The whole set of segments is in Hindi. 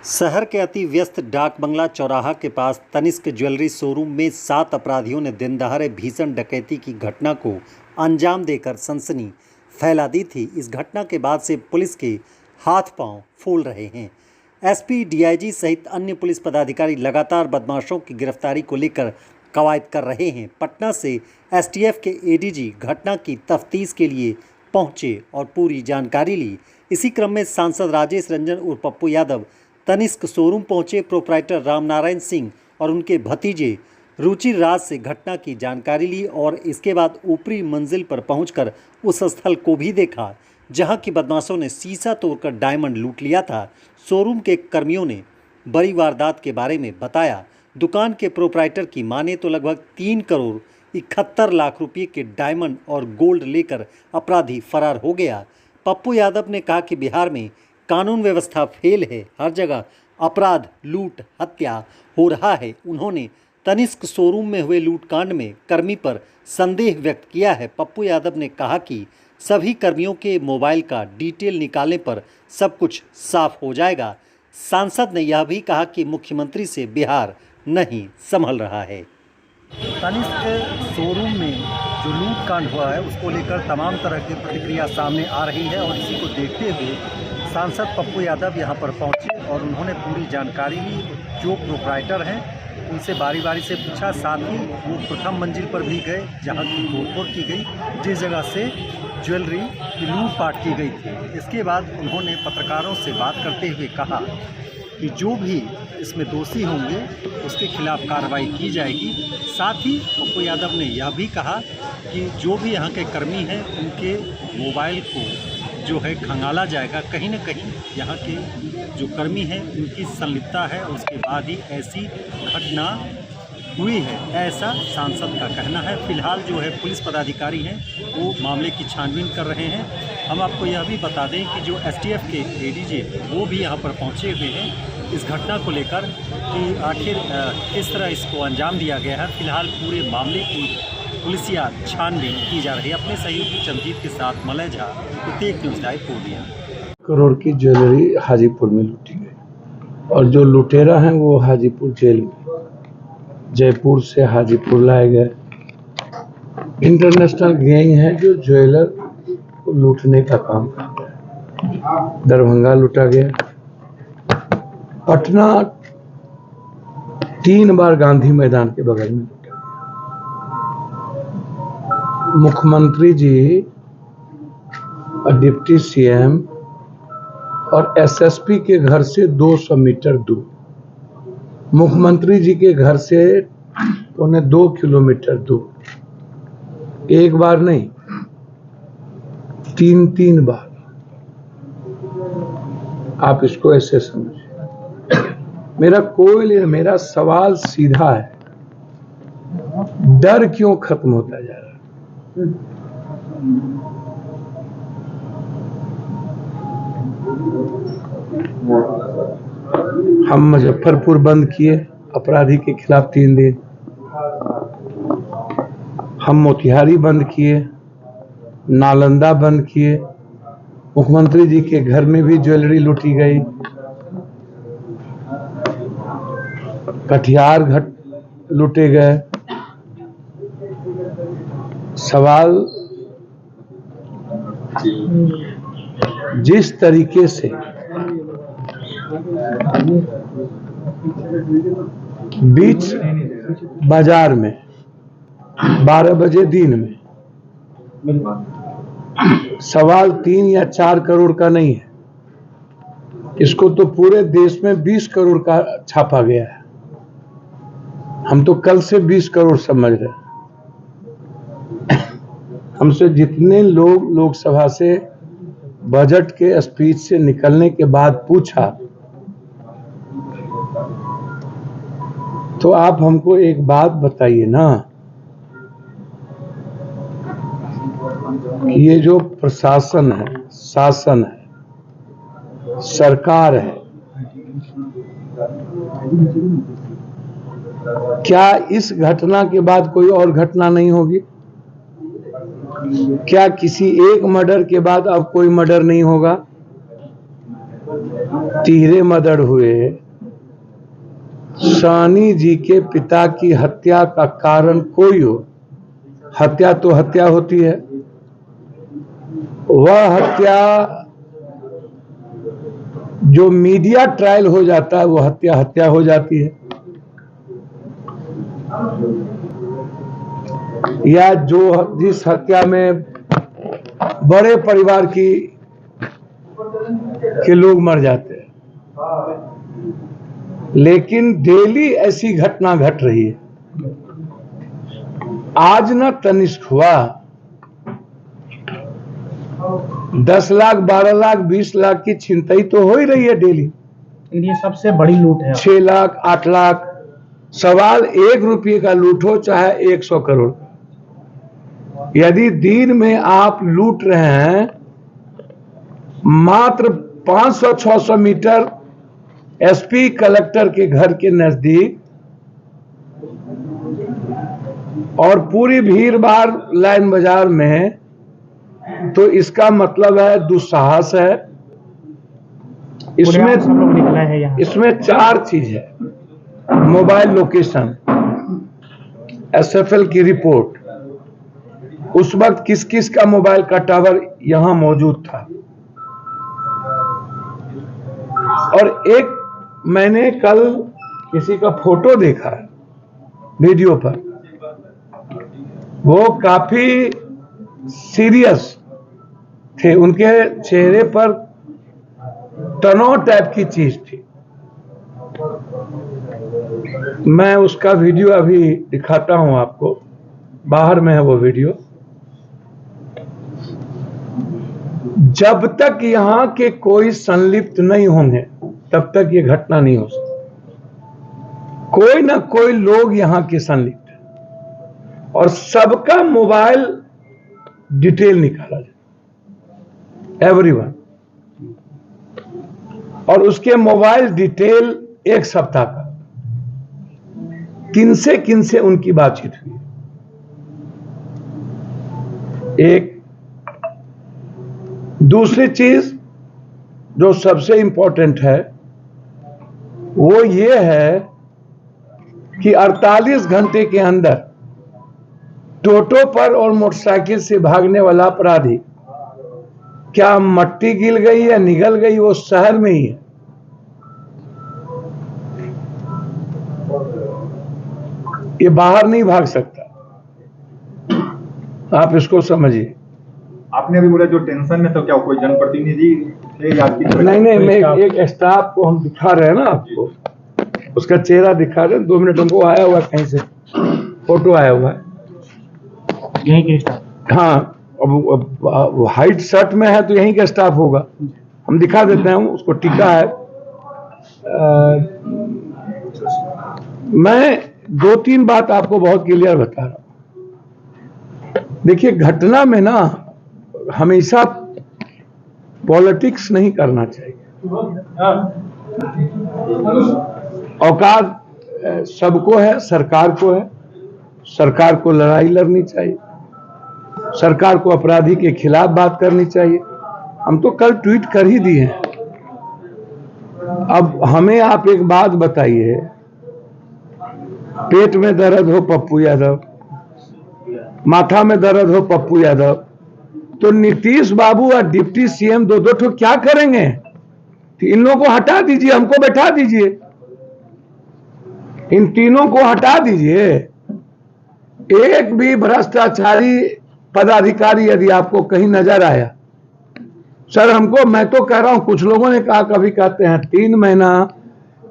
शहर के अति व्यस्त डाक बंगला चौराहा के पास तनिष्क ज्वेलरी शोरूम में 7 अपराधियों ने दिन दहाड़े भीषण डकैती की घटना को अंजाम देकर सनसनी फैला दी थी। इस घटना के बाद से पुलिस के हाथ पांव फूल रहे हैं। एसपी, डीआईजी सहित अन्य पुलिस पदाधिकारी लगातार बदमाशों की गिरफ्तारी को लेकर कवायद कर रहे हैं। पटना से एसटीएफ के एडीजी घटना की तफ्तीश के लिए पहुंचे और पूरी जानकारी ली। इसी क्रम में सांसद राजेश रंजन उर्फ पप्पू यादव तनिष्क शोरूम पहुंचे। प्रोप्राइटर रामनारायण सिंह और उनके भतीजे रुचि राज से घटना की जानकारी ली और इसके बाद ऊपरी मंजिल पर पहुंचकर उस स्थल को भी देखा जहां की बदमाशों ने शीशा तोड़कर डायमंड लूट लिया था। शोरूम के कर्मियों ने बड़ी वारदात के बारे में बताया। दुकान के प्रोप्राइटर की माने तो लगभग 3 करोड़ 71 लाख रुपये के डायमंड और गोल्ड लेकर अपराधी फरार हो गया। पप्पू यादव ने कहा कि बिहार में कानून व्यवस्था फेल है, हर जगह अपराध, लूट, हत्या हो रहा है। उन्होंने तनिष्क शोरूम में हुए लूटकांड में कर्मी पर संदेह व्यक्त किया है। पप्पू यादव ने कहा कि सभी कर्मियों के मोबाइल का डिटेल निकालने पर सब कुछ साफ हो जाएगा। सांसद ने यह भी कहा कि मुख्यमंत्री से बिहार नहीं संभल रहा है। तनिष्क शोरूम में जो लूट कांड हुआ है उसको लेकर तमाम तरह की प्रतिक्रिया सामने आ रही है और इसी को देखते हुए सांसद पप्पू यादव यहां पर पहुंचे और उन्होंने पूरी जानकारी ली। जो प्रोप्राइटर हैं उनसे बारी बारी से पूछा, साथ ही वो प्रथम मंजिल पर भी गए जहां की तोड़फोड़ की गई, जिस जगह से ज्वेलरी की लूटपाट की गई थी। इसके बाद उन्होंने पत्रकारों से बात करते हुए कहा कि जो भी इसमें दोषी होंगे उसके खिलाफ कार्रवाई की जाएगी। साथ ही पप्पू यादव ने यह भी कहा कि जो भी यहाँ के कर्मी हैं उनके मोबाइल को जो है खंगाला जाएगा। कहीं न कहीं यहाँ के जो कर्मी हैं उनकी संलिप्तता है, उसके बाद ही ऐसी घटना हुई है, ऐसा सांसद का कहना है। फिलहाल जो है पुलिस पदाधिकारी हैं वो मामले की छानबीन कर रहे हैं। हम आपको यह भी बता दें कि जो एसटीएफ के एडीजी वो भी यहाँ पर पहुँचे हुए हैं इस घटना को लेकर कि आखिर किस तरह इसको अंजाम दिया गया है। फिलहाल पूरे मामले की पुलिसिया छानबीन की जा रही है। अपने सहयोगी चंदीप के साथ मलय झा, प्रत्येक न्यूज़ लाइव पूर्णिया। करोड़ की ज्वेलरी हाजीपुर में लूटी गई और जो लुटेरा हैं वो हाजीपुर जेल में, जयपुर से हाजीपुर लाए गए। इंटरनेशनल गैंग है जो ज्वेलर को लूटने का काम करता है। दरभंगा लूटा गया, पटना 3 बार गांधी मैदान के बगल में लूटा गया। मुख्यमंत्री जी और डिप्टी सीएम और एसएसपी के घर से 200 मीटर दूर, मुख्यमंत्री जी के घर से 2.25 किलोमीटर दूर, एक बार नहीं 3 बार। आप इसको ऐसे समझिए। मेरा सवाल सीधा है, डर क्यों खत्म होता जा रहा है? हम मुजफ्फरपुर बंद किए अपराधी के खिलाफ 3 दिन, हम मोतिहारी बंद किए, नालंदा बंद किए, मुख्यमंत्री जी के घर में भी ज्वेलरी लूटी गई, कटिहार घट लूटे गए। सवाल जिस तरीके से बीच बाजार में 12 बजे दिन में, सवाल 3 या 4 करोड़ का नहीं है, इसको तो पूरे देश में 20 करोड़ का छापा गया है। हम तो कल से 20 करोड़ समझ रहे हैं। हमसे जितने लोग लोकसभा से बजट के स्पीच से निकलने के बाद पूछा तो आप हमको एक बात बताइए ना, ये जो प्रशासन है, शासन है, सरकार है, क्या इस घटना के बाद कोई और घटना नहीं होगी? क्या किसी एक मर्डर के बाद अब कोई मर्डर नहीं होगा? तीरे मदड़ हुए, सानी जी के पिता की हत्या का कारण कोई हो, हत्या तो हत्या होती है। वह हत्या जो मीडिया ट्रायल हो जाता है, वो हत्या हत्या हो जाती है। या जो जिस हत्या में बड़े परिवार के लोग मर जाते हैं, लेकिन डेली ऐसी घटना घट रही है। आज ना तनिष्क हुआ, 10 लाख 12 लाख 20 लाख की छिनतई तो हो ही रही है डेली। ये सबसे बड़ी लूट है। 6 लाख 8 लाख, सवाल 1 रुपये का लूट हो चाहे 100 करोड़। यदि दिन में आप लूट रहे हैं मात्र 500-600 मीटर एसपी कलेक्टर के घर के नजदीक, और पूरी भीड़ भाड़ लाइन बाजार में, तो इसका मतलब है दुस्साहस है। सब लोग निकला है यहाँ। इसमें 4 चीज है: मोबाइल लोकेशन, एसएफएल की रिपोर्ट, उस वक्त किस किस का मोबाइल का टावर यहां मौजूद था, और एक मैंने कल किसी का फोटो देखा वीडियो पर, वो काफी सीरियस थे, उनके चेहरे पर तनाव टाइप की चीज थी। मैं उसका वीडियो अभी दिखाता हूं आपको, बाहर में है वो वीडियो। जब तक यहां के कोई संलिप्त नहीं होंगे तब तक ये घटना नहीं हो सकती। कोई ना कोई लोग यहां के संलिप्त है, और सबका मोबाइल डिटेल निकाला जाए, एवरीवन, और उसके मोबाइल डिटेल 1 सप्ताह का, किनसे उनकी बातचीत हुई। एक दूसरी चीज जो सबसे इंपॉर्टेंट है वो ये है कि 48 घंटे के अंदर टोटो पर और मोटरसाइकिल से भागने वाला अपराधी क्या मट्टी गिल गई या निगल गई, वो शहर में ही है। ये बाहर नहीं भाग सकता, आप इसको समझिए। आपने अभी बोला जो टेंशन में, तो क्या कोई जनप्रतिनिधि थे या आपकी? नहीं, मैं एक स्टाफ को हम दिखा रहे हैं ना आपको, उसका चेहरा दिखा रहे हैं। 2 मिनट, हमको आया हुआ कहीं से फोटो आया हुआ है यहीं के स्टाफ। हाँ, अब हाइट शर्ट में है तो यहीं का स्टाफ होगा, हम दिखा देते हैं। उसको टीका है। मैं 2-3 बात आपको बहुत क्लियर बता रहा हूं। देखिए, घटना में ना हमेशा पॉलिटिक्स नहीं करना चाहिए। औकात सबको है, सरकार को है। सरकार को लड़ाई लड़नी चाहिए, सरकार को अपराधी के खिलाफ बात करनी चाहिए। हम तो कल ट्वीट कर ही दिए हैं। अब हमें आप एक बात बताइए, पेट में दर्द हो पप्पू यादव, माथा में दर्द हो पप्पू यादव, तो नीतीश बाबू और डिप्टी सीएम दो ठो क्या करेंगे? तो इन लोगों को हटा दीजिए, हमको बैठा दीजिए, इन तीनों को हटा दीजिए। एक भी भ्रष्टाचारी पदाधिकारी यदि आपको कहीं नजर आया, सर हमको, मैं तो कह रहा हूं, कुछ लोगों ने कहा, कभी कहते हैं 3 महीना,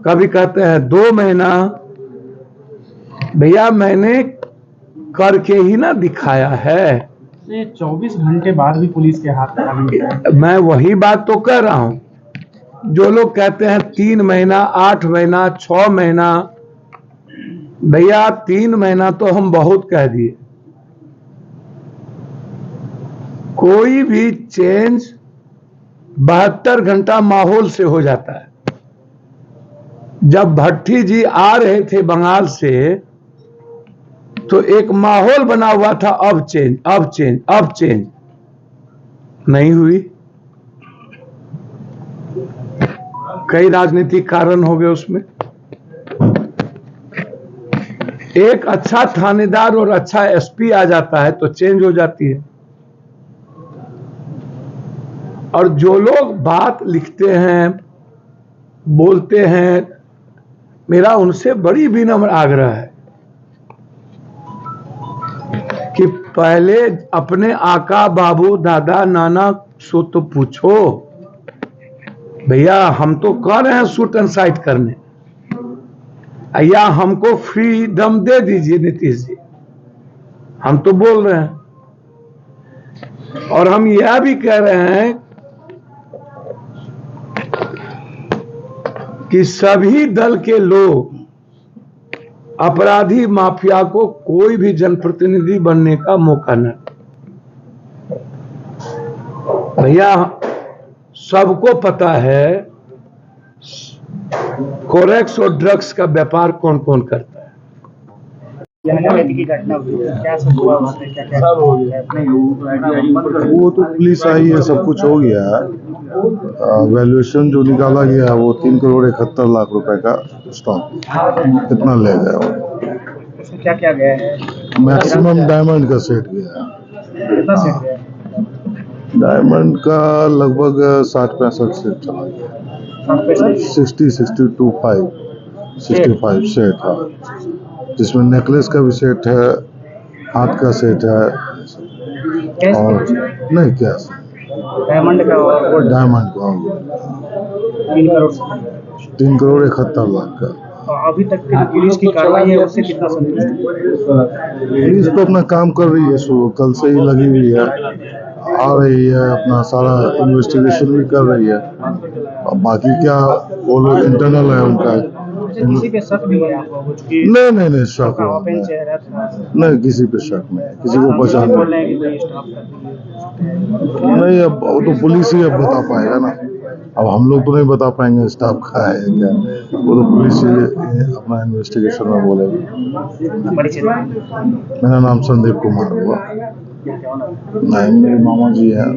कभी कहते हैं 2 महीना। भैया मैंने करके ही ना दिखाया है। 24 घंटे बाद भी पुलिस के हाथ में। मैं वही बात तो कह रहा हूं। जो लोग कहते हैं 3 महीना, 8 महीना, 6 महीना, भैया 3 महीना तो हम बहुत कह दिए। कोई भी चेंज 72 घंटा माहौल से हो जाता है। जब भट्टी जी आ रहे थे बंगाल से, तो एक माहौल बना हुआ था, अब चेंज नहीं हुई। कई राजनीतिक कारण हो गए उसमें। एक अच्छा थानेदार और अच्छा एसपी आ जाता है तो चेंज हो जाती है। और जो लोग बात लिखते हैं, बोलते हैं, मेरा उनसे बड़ी विनम्र आग्रह है कि पहले अपने आका, बाबू, दादा, नाना सो तो पूछो। भैया हम तो कर रहे हैं शूट एंड साइट करने, या हमको फ्रीडम दे दीजिए नीतीश जी, हम तो बोल रहे हैं। और हम यह भी कह रहे हैं कि सभी दल के लोग अपराधी माफिया को कोई भी जनप्रतिनिधि बनने का मौका न दें। भैया सबको पता है कोरेक्स और ड्रग्स का व्यापार कौन कौन करता है। की घटना हुई है, क्या सब हुआ उसमें, क्या क्या सब हो गया? वो तो पुलिस आई है, सब कुछ हो गया है। वैल्यूएशन जो निकाला गया है वो 3,71,00,000 रुपए का स्टॉक इतना ले गया वो। उसमें क्या क्या गया है? मैक्सिमम डायमंड का सेट गया है। कितना सेट गया है? डायमंड का लगभग 60-65 सेट चला गया। 65 सेट है, जिसमें नेकलेस का भी सेट है, हाथ का सेट है और नहीं कैश डायमंड का और डायमंड का 3,71,00,000 का। अभी तक की पुलिस की कार्रवाई है उससे कितना संतुष्ट है? पुलिस तो अपना काम कर रही है, सो कल से ही लगी हुई है, आ रही है, अपना सारा इन्वेस्टिगेशन भी कर रही है। और बाकी क्या वो लोग इंटरनल है उनका। किसी पे शक नहीं है आपको? नहीं शक नहीं, किसी पे शक नहीं, किसी को पहचान नहीं। अब वो तो पुलिस ही अब बता पाएगा ना, अब हम लोग तो नहीं बता पाएंगे स्टाफ का है क्या, वो तो पुलिस ही अपना इन्वेस्टिगेशन में बोलेगा। मेरा नाम संदीप कुमार हुआ, नहीं मेरे मामा जी हैं।